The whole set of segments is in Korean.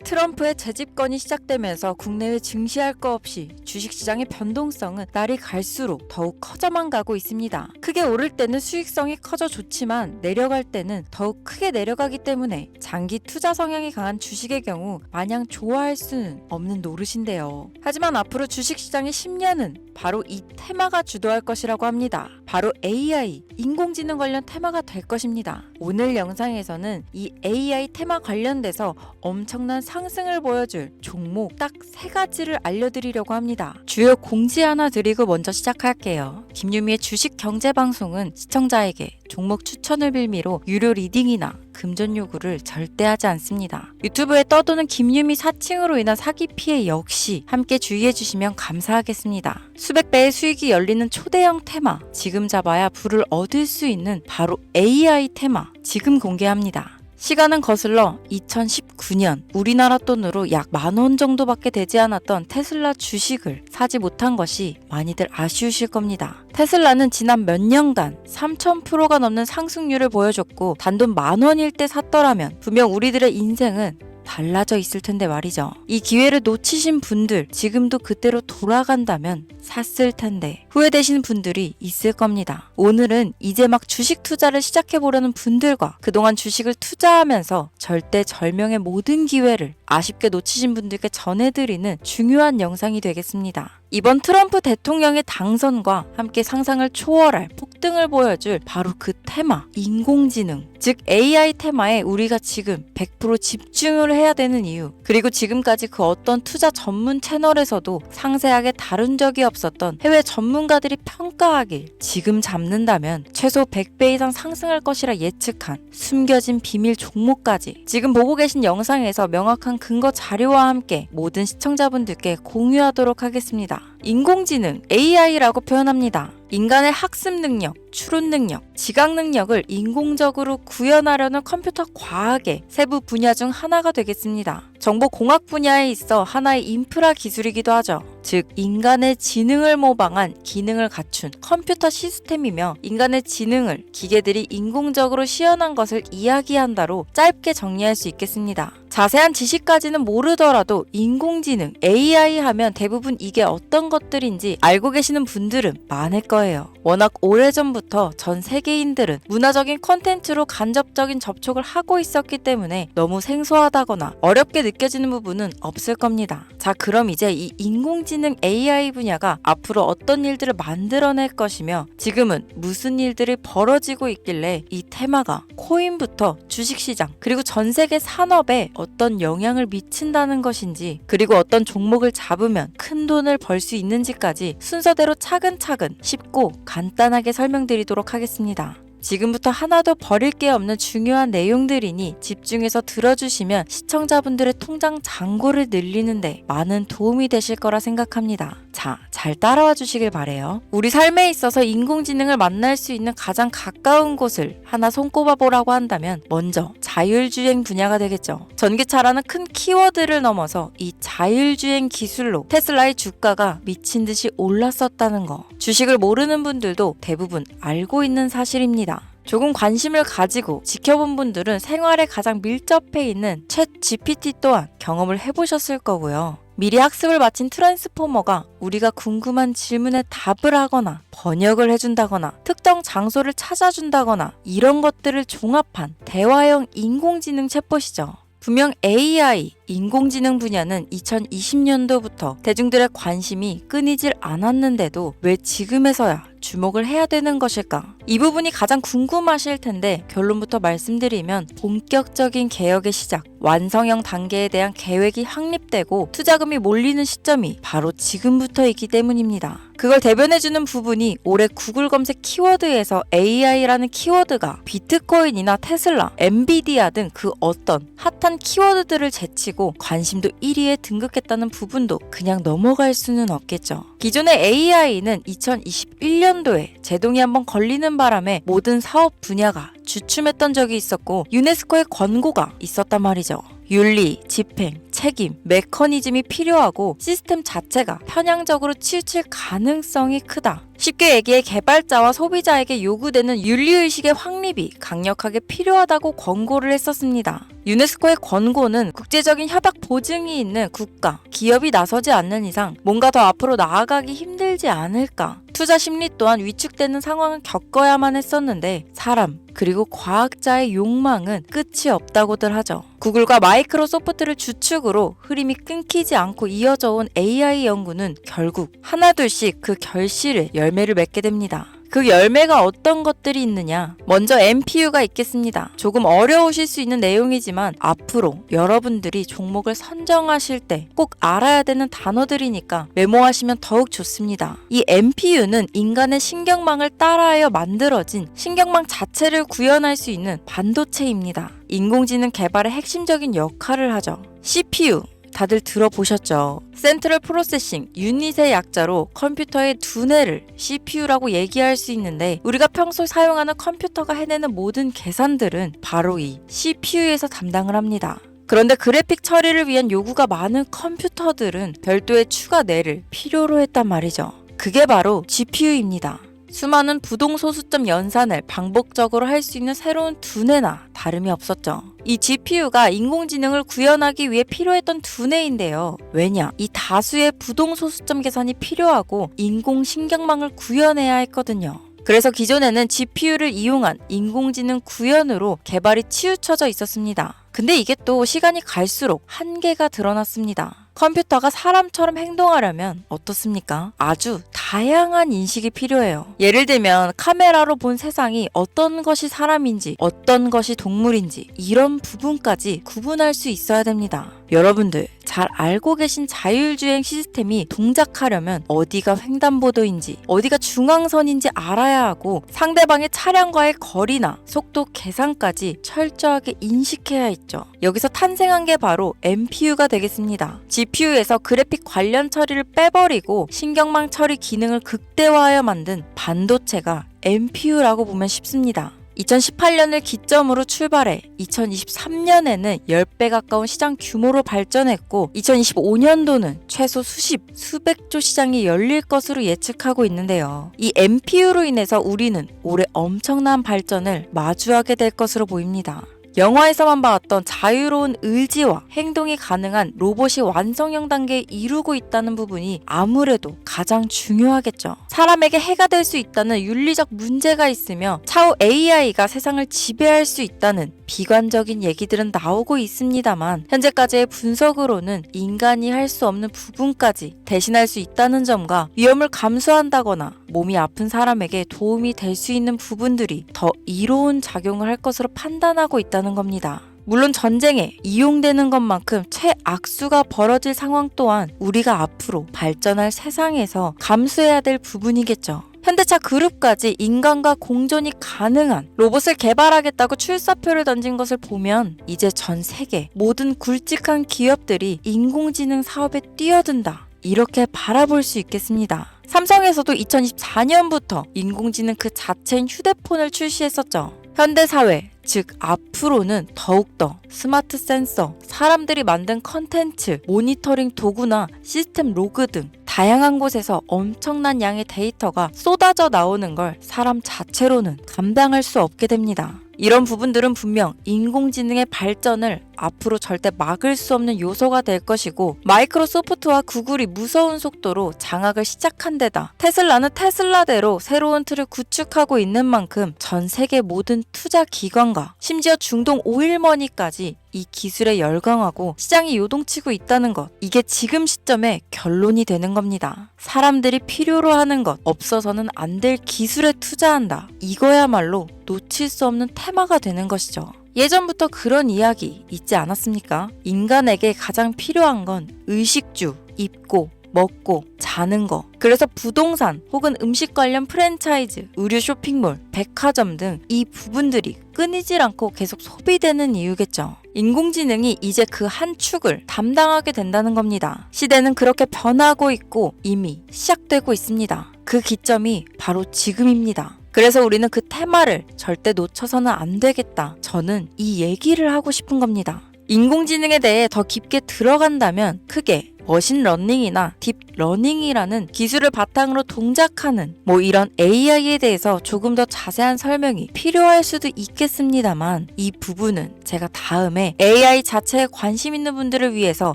트럼프의 재집권이 시작되면서 국내외 증시할 거 없이 주식시장의 변동성은 날이 갈수록 더욱 커져만 가고 있습니다. 크게 오를 때는 수익성이 커져 좋지만 내려갈 때는 더욱 크게 내려가기 때문에 장기 투자 성향이 강한 주식의 경우 마냥 좋아할 수는 없는 노릇인데요. 하지만 앞으로 주식시장의 10년은 바로 이 테마가 주도할 것이라고 합니다. 바로 AI, 인공지능 관련 테마가 될 것입니다. 오늘 영상에서는 이 AI 테마 관련돼서 엄청난 상승을 보여줄 종목 딱 3가지를 알려드리려고 합니다. 주요 공지 하나 드리고 먼저 시작할게요. 김유미의 주식 경제 방송은 시청자에게 종목 추천을 빌미로 유료 리딩이나 금전 요구를 절대 하지 않습니다. 유튜브에 떠도는 김유미 사칭으로 인한 사기 피해 역시 함께 주의해 주시면 감사하겠습니다. 수백 배의 수익이 열리는 초대형 테마, 지금 잡아야 부를 얻을 수 있는 바로 AI 테마, 지금 공개합니다. 시간은 거슬러 2019년 우리나라 돈으로 약 10,000원 정도밖에 되지 않았던 테슬라 주식을 사지 못한 것이 많이들 아쉬우실 겁니다. 테슬라는 지난 몇 년간 3000%가 넘는 상승률을 보여줬고 단돈 10,000원일 때 샀더라면 분명 우리들의 인생은 달라져 있을 텐데 말이죠. 이 기회를 놓치신 분들, 지금도 그때로 돌아간다면 샀을 텐데 후회되시는 분들이 있을 겁니다. 오늘은 이제 막 주식 투자를 시작해보려는 분들과 그동안 주식을 투자하면서 절대절명의 모든 기회를 아쉽게 놓치신 분들께 전해드리는 중요한 영상이 되겠습니다. 이번 트럼프 대통령의 당선과 함께 상상을 초월할 폭등을 보여줄 바로 그 테마, 인공지능, 즉 AI 테마에 우리가 지금 100% 집중을 해야 되는 이유, 그리고 지금까지 그 어떤 투자 전문 채널에서도 상세하게 다룬 적이 없었던 해외 전문가들이 평가하길 지금 잡는다면 최소 100배 이상 상승할 것이라 예측한 숨겨진 비밀 종목까지 지금 보고 계신 영상에서 명확한 근거 자료와 함께 모든 시청자분들께 공유하도록 하겠습니다. 인공지능, AI라고 표현합니다. 인간의 학습 능력, 추론 능력, 지각 능력을 인공적으로 구현하려는 컴퓨터 과학의 세부 분야 중 하나가 되겠습니다. 정보공학 분야에 있어 하나의 인프라 기술이기도 하죠. 즉, 인간의 지능을 모방한 기능을 갖춘 컴퓨터 시스템이며 인간의 지능을 기계들이 인공적으로 시연한 것을 이야기한다로 짧게 정리할 수 있겠습니다. 자세한 지식까지는 모르더라도 인공지능, AI 하면 대부분 이게 어떤 것들인지 알고 계시는 분들은 많을 거예요. 워낙 오래전부터 전 세계인들은 문화적인 콘텐츠로 간접적인 접촉을 하고 있었기 때문에 너무 생소하다거나 어렵게 느껴지는 부분은 없을 겁니다. 자, 그럼 이제 이 인공지능 AI 분야가 앞으로 어떤 일들을 만들어낼 것이며 지금은 무슨 일들이 벌어지고 있길래 이 테마가 코인부터 주식시장 그리고 전 세계 산업에 어떤 영향을 미친다는 것인지, 그리고 어떤 종목을 잡으면 큰 돈을 벌 수 있는지까지 순서대로 차근차근 쉽고 간단하게 설명드리도록 하겠습니다. 지금부터 하나도 버릴 게 없는 중요한 내용들이니 집중해서 들어주시면 시청자분들의 통장 잔고를 늘리는데 많은 도움이 되실 거라 생각합니다. 자, 잘 따라와 주시길 바래요. 우리 삶에 있어서 인공지능을 만날 수 있는 가장 가까운 곳을 하나 손꼽아 보라고 한다면 먼저 자율주행 분야가 되겠죠. 전기차라는 큰 키워드를 넘어서 이 자율주행 기술로 테슬라의 주가가 미친 듯이 올랐었다는 거, 주식을 모르는 분들도 대부분 알고 있는 사실입니다. 조금 관심을 가지고 지켜본 분들은 생활에 가장 밀접해 있는 챗 GPT 또한 경험을 해보셨을 거고요. 미리 학습을 마친 트랜스포머가 우리가 궁금한 질문에 답을 하거나 번역을 해준다거나 특정 장소를 찾아준다거나 이런 것들을 종합한 대화형 인공지능 챗봇이죠. 분명 AI, 인공지능 분야는 2020년도부터 대중들의 관심이 끊이질 않았는데도 왜 지금에서야 주목을 해야 되는 것일까? 이 부분이 가장 궁금하실 텐데 결론부터 말씀드리면 본격적인 개혁의 시작, 완성형 단계에 대한 계획이 확립되고 투자금이 몰리는 시점이 바로 지금부터이기 때문입니다. 그걸 대변해주는 부분이 올해 구글 검색 키워드에서 AI라는 키워드가 비트코인이나 테슬라, 엔비디아 등 그 어떤 핫한 키워드들을 제치고 관심도 1위에 등극했다는 부분도 그냥 넘어갈 수는 없겠죠. 기존의 AI는 2021년도에 제동이 한번 걸리는 바람에 모든 사업 분야가 주춤했던 적이 있었고 유네스코의 권고가 있었단 말이죠. 윤리, 집행, 책임, 메커니즘이 필요하고 시스템 자체가 편향적으로 치우칠 가능성이 크다. 쉽게 얘기해 개발자와 소비자에게 요구되는 윤리의식의 확립이 강력하게 필요하다고 권고를 했었습니다. 유네스코의 권고는 국제적인 협약 보증이 있는 국가, 기업이 나서지 않는 이상 뭔가 더 앞으로 나아가기 힘들지 않을까. 투자 심리 또한 위축되는 상황을 겪어야만 했었는데 사람, 그리고 과학자의 욕망은 끝이 없다고들 하죠. 구글과 마이크로소프트를 주축으로 흐름이 끊기지 않고 이어져 온 AI 연구는 결국 하나둘씩 그 결실의 열매를 맺게 됩니다. 그 열매가 어떤 것들이 있느냐? 먼저 MPU가 있겠습니다. 조금 어려우실 수 있는 내용이지만 앞으로 여러분들이 종목을 선정하실 때 꼭 알아야 되는 단어들이니까 메모하시면 더욱 좋습니다. 이 MPU는 인간의 신경망을 따라하여 만들어진 신경망 자체를 구현할 수 있는 반도체입니다. 인공지능 개발의 핵심적인 역할을 하죠. CPU 다들 들어보셨죠? 센트럴 프로세싱 유닛의 약자로 컴퓨터의 두뇌를 CPU라고 얘기할 수 있는데 우리가 평소 사용하는 컴퓨터가 해내는 모든 계산들은 바로 이 CPU에서 담당을 합니다. 그런데 그래픽 처리를 위한 요구가 많은 컴퓨터들은 별도의 추가 뇌를 필요로 했단 말이죠. 그게 바로 GPU입니다. 수많은 부동소수점 연산을 반복적으로 할 수 있는 새로운 두뇌나 다름이 없었죠. 이 GPU가 인공지능을 구현하기 위해 필요했던 두뇌인데요. 왜냐? 이 다수의 부동소수점 계산이 필요하고 인공신경망을 구현해야 했거든요. 그래서 기존에는 GPU를 이용한 인공지능 구현으로 개발이 치우쳐져 있었습니다. 근데 이게 또 시간이 갈수록 한계가 드러났습니다. 컴퓨터가 사람처럼 행동하려면 어떻습니까? 아주 다양한 인식이 필요해요. 예를 들면 카메라로 본 세상이 어떤 것이 사람인지 어떤 것이 동물인지 이런 부분까지 구분할 수 있어야 됩니다. 여러분들 잘 알고 계신 자율주행 시스템이 동작하려면 어디가 횡단보도인지 어디가 중앙선인지 알아야 하고 상대방의 차량과의 거리나 속도 계산까지 철저하게 인식해야 있죠. 여기서 탄생한 게 바로 MPU가 되겠습니다. GPU에서 그래픽 관련 처리를 빼버리고 신경망 처리 기능을 극대화하여 만든 반도체가 MPU라고 보면 쉽습니다. 2018년을 기점으로 출발해 2023년에는 10배 가까운 시장 규모로 발전했고 2025년도는 최소 수백조 시장이 열릴 것으로 예측하고 있는데요. 이 MPU로 인해서 우리는 올해 엄청난 발전을 마주하게 될 것으로 보입니다. 영화에서만 봤던 자유로운 의지와 행동이 가능한 로봇이 완성형 단계에 이루고 있다는 부분이 아무래도 가장 중요하겠죠. 사람에게 해가 될 수 있다는 윤리적 문제가 있으며 차후 AI가 세상을 지배할 수 있다는 비관적인 얘기들은 나오고 있습니다만 현재까지의 분석으로는 인간이 할 수 없는 부분까지 대신할 수 있다는 점과 위험을 감수한다거나 몸이 아픈 사람에게 도움이 될 수 있는 부분들이 더 이로운 작용을 할 것으로 판단하고 있다는 겁니다. 물론 전쟁에 이용되는 것만큼 최악수가 벌어질 상황 또한 우리가 앞으로 발전할 세상에서 감수해야 될 부분이겠죠. 현대차 그룹까지 인간과 공존이 가능한 로봇을 개발하겠다고 출사표를 던진 것을 보면 이제 전 세계 모든 굵직한 기업들이 인공지능 사업에 뛰어든다. 이렇게 바라볼 수 있겠습니다. 삼성에서도 2024년부터 인공지능 그 자체인 휴대폰을 출시했었죠. 현대사회, 즉 앞으로는 더욱더 스마트 센서, 사람들이 만든 컨텐츠, 모니터링 도구나 시스템 로그 등 다양한 곳에서 엄청난 양의 데이터가 쏟아져 나오는 걸 사람 자체로는 감당할 수 없게 됩니다. 이런 부분들은 분명 인공지능의 발전을 앞으로 절대 막을 수 없는 요소가 될 것이고 마이크로소프트와 구글이 무서운 속도로 장악을 시작한 데다 테슬라는 테슬라대로 새로운 틀을 구축하고 있는 만큼 전 세계 모든 투자 기관과 심지어 중동 오일머니까지 이 기술에 열광하고 시장이 요동치고 있다는 것, 이게 지금 시점에 결론이 되는 겁니다. 사람들이 필요로 하는 것, 없어서는 안 될 기술에 투자한다. 이거야말로 놓칠 수 없는 테마가 되는 것이죠. 예전부터 그런 이야기 있지 않았습니까? 인간에게 가장 필요한 건 의식주, 입고, 먹고, 자는 거. 그래서 부동산 혹은 음식 관련 프랜차이즈, 의류 쇼핑몰, 백화점 등 이 부분들이 끊이질 않고 계속 소비되는 이유겠죠. 인공지능이 이제 그 한 축을 담당하게 된다는 겁니다. 시대는 그렇게 변하고 있고 이미 시작되고 있습니다. 그 기점이 바로 지금입니다. 그래서 우리는 그 테마를 절대 놓쳐서는 안 되겠다. 저는 이 얘기를 하고 싶은 겁니다. 인공지능에 대해 더 깊게 들어간다면 크게 머신러닝이나 딥러닝이라는 기술을 바탕으로 동작하는 이런 AI에 대해서 조금 더 자세한 설명이 필요할 수도 있겠습니다만 이 부분은 제가 다음에 AI 자체에 관심 있는 분들을 위해서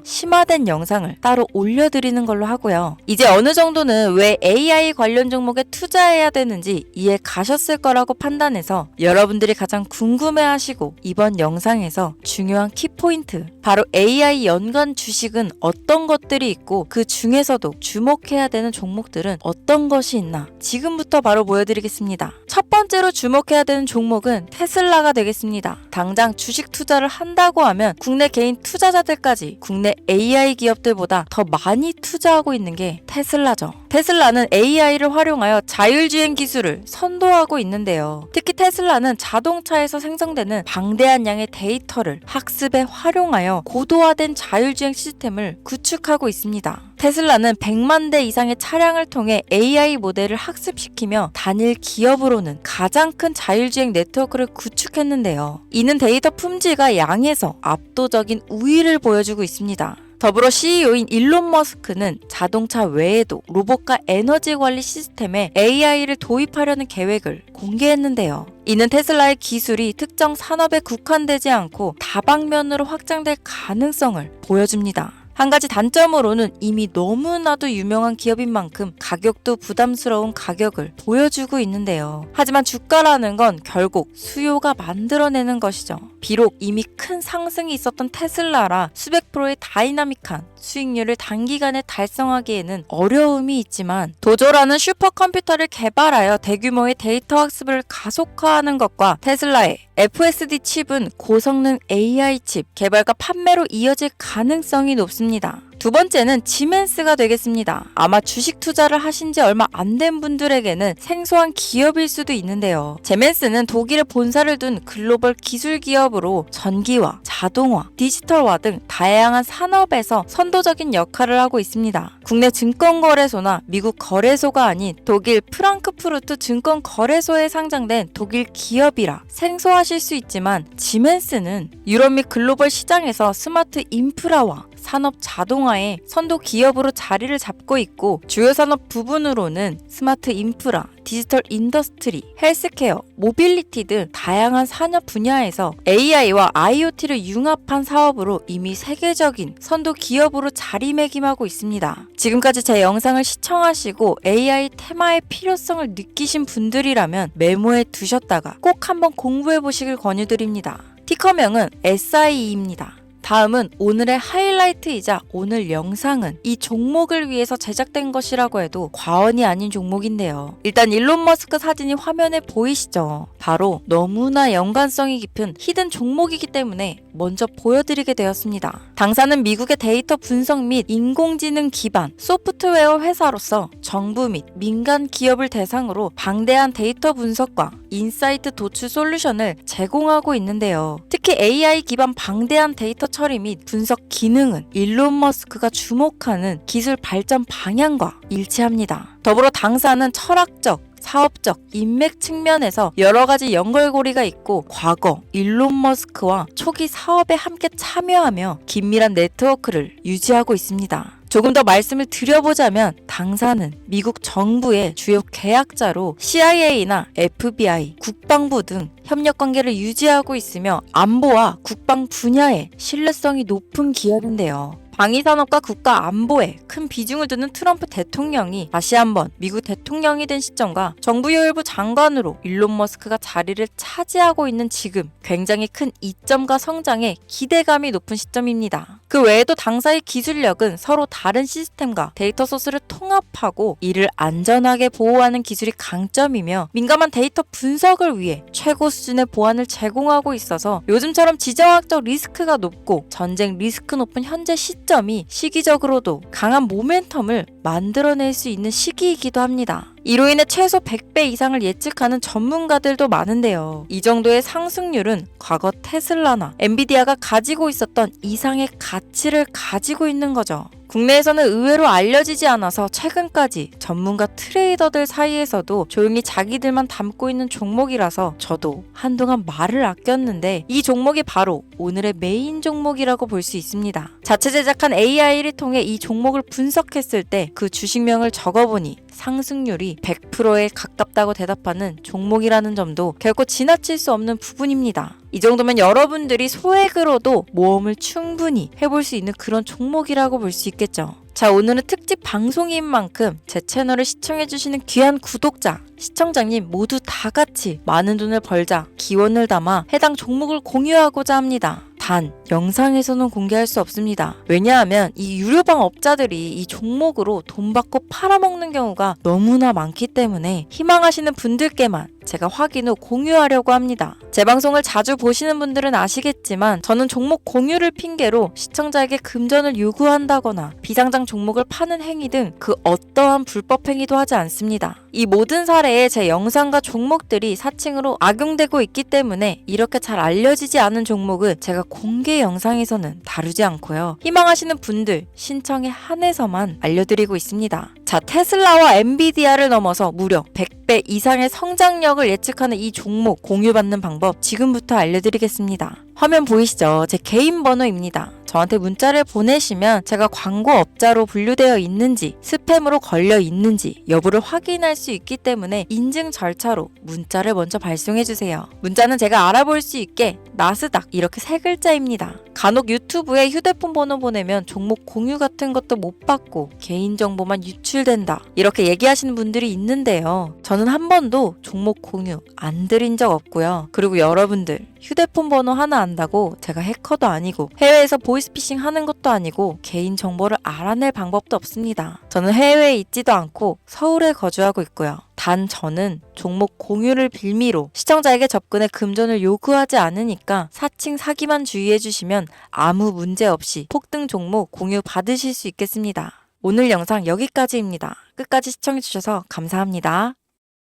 심화된 영상을 따로 올려드리는 걸로 하고요. 이제 어느 정도는 왜 AI 관련 종목에 투자해야 되는지 이해 가셨을 거라고 판단해서 여러분들이 가장 궁금해하시고 이번 영상에서 중요한 키포인트, 바로 AI 연관 주식은 어떤 것들이 있고 그 중에서도 주목해야 되는 종목들은 어떤 것이 있나 지금부터 바로 보여드리겠습니다. 첫 번째로 주목해야 되는 종목은 테슬라가 되겠습니다. 당장 주식 투자를 한다고 하면 국내 개인 투자자들까지 국내 AI 기업들보다 더 많이 투자하고 있는 게 테슬라죠. 테슬라는 AI를 활용하여 자율주행 기술을 선도하고 있는데요. 특히 테슬라는 자동차에서 생성되는 방대한 양의 데이터를 학습에 활용하여 고도화된 자율주행 시스템을 구축하고 있습니다. 테슬라는 100만 대 이상의 차량을 통해 AI 모델을 학습시키며 단일 기업으로는 가장 큰 자율주행 네트워크를 구축했는데요. 이는 데이터 품질과 양에서 압도적인 우위를 보여주고 있습니다. 더불어 CEO인 일론 머스크는 자동차 외에도 로봇과 에너지 관리 시스템에 AI를 도입하려는 계획을 공개했는데요. 이는 테슬라의 기술이 특정 산업에 국한되지 않고 다방면으로 확장될 가능성을 보여줍니다. 한 가지 단점으로는 이미 너무나도 유명한 기업인 만큼 가격도 부담스러운 가격을 보여주고 있는데요. 하지만 주가라는 건 결국 수요가 만들어내는 것이죠. 비록 이미 큰 상승이 있었던 테슬라라 수백 프로의 다이나믹한 수익률을 단기간에 달성하기에는 어려움이 있지만 도조라는 슈퍼컴퓨터를 개발하여 대규모의 데이터 학습을 가속화하는 것과 테슬라의 FSD 칩은 고성능 AI 칩 개발과 판매로 이어질 가능성이 높습니다. 두 번째는 지멘스가 되겠습니다. 아마 주식 투자를 하신 지 얼마 안 된 분들에게는 생소한 기업일 수도 있는데요. 지멘스는 독일에 본사를 둔 글로벌 기술 기업으로 전기화, 자동화, 디지털화 등 다양한 산업에서 선도적인 역할을 하고 있습니다. 국내 증권거래소나 미국 거래소가 아닌 독일 프랑크푸르트 증권거래소에 상장된 독일 기업이라 생소하실 수 있지만 지멘스는 유럽 및 글로벌 시장에서 스마트 인프라와 산업 자동화의 선도 기업으로 자리를 잡고 있고 주요 산업 부분으로는 스마트 인프라, 디지털 인더스트리, 헬스케어, 모빌리티 등 다양한 산업 분야에서 AI와 IoT를 융합한 사업으로 이미 세계적인 선도 기업으로 자리매김하고 있습니다. 지금까지 제 영상을 시청하시고 AI 테마의 필요성을 느끼신 분들이라면 메모해 두셨다가 꼭 한번 공부해 보시길 권유드립니다. 티커명은 SIE입니다. 다음은 오늘의 하이라이트이자 오늘 영상은 이 종목을 위해서 제작된 것이라고 해도 과언이 아닌 종목인데요. 일단 일론 머스크 사진이 화면에 보이시죠? 바로 너무나 연관성이 깊은 히든 종목이기 때문에 먼저 보여드리게 되었습니다. 당사는 미국의 데이터 분석 및 인공지능 기반 소프트웨어 회사로서 정부 및 민간 기업을 대상으로 방대한 데이터 분석과 인사이트 도출 솔루션을 제공하고 있는데요. 특히 AI 기반 방대한 데이터 처리 및 분석 기능은 일론 머스크가 주목하는 기술 발전 방향과 일치합니다. 더불어 당사는 철학적, 사업적, 인맥 측면에서 여러 가지 연결고리가 있고 과거 일론 머스크와 초기 사업에 함께 참여하며 긴밀한 네트워크를 유지하고 있습니다. 조금 더 말씀을 드려보자면 당사는 미국 정부의 주요 계약자로 CIA나 FBI, 국방부 등 협력 관계를 유지하고 있으며 안보와 국방 분야에 신뢰성이 높은 기업인데요. 방위산업과 국가 안보에 큰 비중을 두는 트럼프 대통령이 다시 한번 미국 대통령이 된 시점과 정부요일부 장관으로 일론 머스크가 자리를 차지하고 있는 지금 굉장히 큰 이점과 성장에 기대감이 높은 시점입니다. 그 외에도 당사의 기술력은 서로 다른 시스템과 데이터 소스를 통합하고 이를 안전하게 보호하는 기술이 강점이며 민감한 데이터 분석을 위해 최고 수준의 보안을 제공하고 있어서 요즘처럼 지정학적 리스크가 높고 전쟁 리스크 높은 현재 시점이 시기적으로도 강한 모멘텀을 만들어낼 수 있는 시기이기도 합니다. 이로 인해 최소 100배 이상을 예측하는 전문가들도 많은데요. 이 정도의 상승률은 과거 테슬라나 엔비디아가 가지고 있었던 이상의 가치를 가지고 있는 거죠. 국내에서는 의외로 알려지지 않아서 최근까지 전문가 트레이더들 사이에서도 조용히 자기들만 담고 있는 종목이라서 저도 한동안 말을 아꼈는데 이 종목이 바로 오늘의 메인 종목이라고 볼 수 있습니다. 자체 제작한 AI를 통해 이 종목을 분석했을 때 그 주식명을 적어보니 상승률이 100%에 가깝다고 대답하는 종목이라는 점도 결코 지나칠 수 없는 부분입니다. 이 정도면 여러분들이 소액으로도 모험을 충분히 해볼 수 있는 그런 종목이라고 볼 수 있겠죠. 자, 오늘은 특집 방송인 만큼 제 채널을 시청해주시는 귀한 구독자, 시청자님 모두 다 같이 많은 돈을 벌자 기원을 담아 해당 종목을 공유하고자 합니다. 단, 영상에서는 공개할 수 없습니다. 왜냐하면 이 유료방 업자들이 이 종목으로 돈 받고 팔아먹는 경우가 너무나 많기 때문에 희망하시는 분들께만 제가 확인 후 공유하려고 합니다. 제 방송을 자주 보시는 분들은 아시겠지만 저는 종목 공유를 핑계로 시청자에게 금전을 요구한다거나 비상장 종목을 파는 행위 등 그 어떠한 불법 행위도 하지 않습니다. 이 모든 사례에 제 영상과 종목들이 사칭으로 악용되고 있기 때문에 이렇게 잘 알려지지 않은 종목은 제가 공개 영상에서는 다루지 않고요. 희망하시는 분들 신청에 한해서만 알려드리고 있습니다. 자, 테슬라와 엔비디아를 넘어서 무려 100배 이상의 성장력을 예측하는 이 종목 공유받는 방법 지금부터 알려드리겠습니다. 화면 보이시죠? 제 개인 번호입니다. 저한테 문자를 보내시면 제가 광고업자로 분류되어 있는지 스팸으로 걸려 있는지 여부를 확인할 수 있기 때문에 인증 절차로 문자를 먼저 발송해주세요. 문자는 제가 알아볼 수 있게 나스닥 이렇게 세 글자입니다. 간혹 유튜브에 휴대폰 번호 보내면 종목 공유 같은 것도 못 받고 개인정보만 유출된다 이렇게 얘기하시는 분들이 있는데요. 저는 한 번도 종목 공유 안 드린 적 없고요. 그리고 여러분들 휴대폰 번호 하나 안다고 제가 해커도 아니고 해외에서 보이스피싱 하는 것도 아니고 개인정보를 알아낼 방법도 없습니다. 저는 해외에 있지도 않고 서울에 거주하고 있고요. 단 저는 종목 공유를 빌미로 시청자에게 접근해 금전을 요구하지 않으니까 사칭 사기만 주의해 주시면 아무 문제 없이 폭등 종목 공유 받으실 수 있겠습니다. 오늘 영상 여기까지입니다. 끝까지 시청해 주셔서 감사합니다.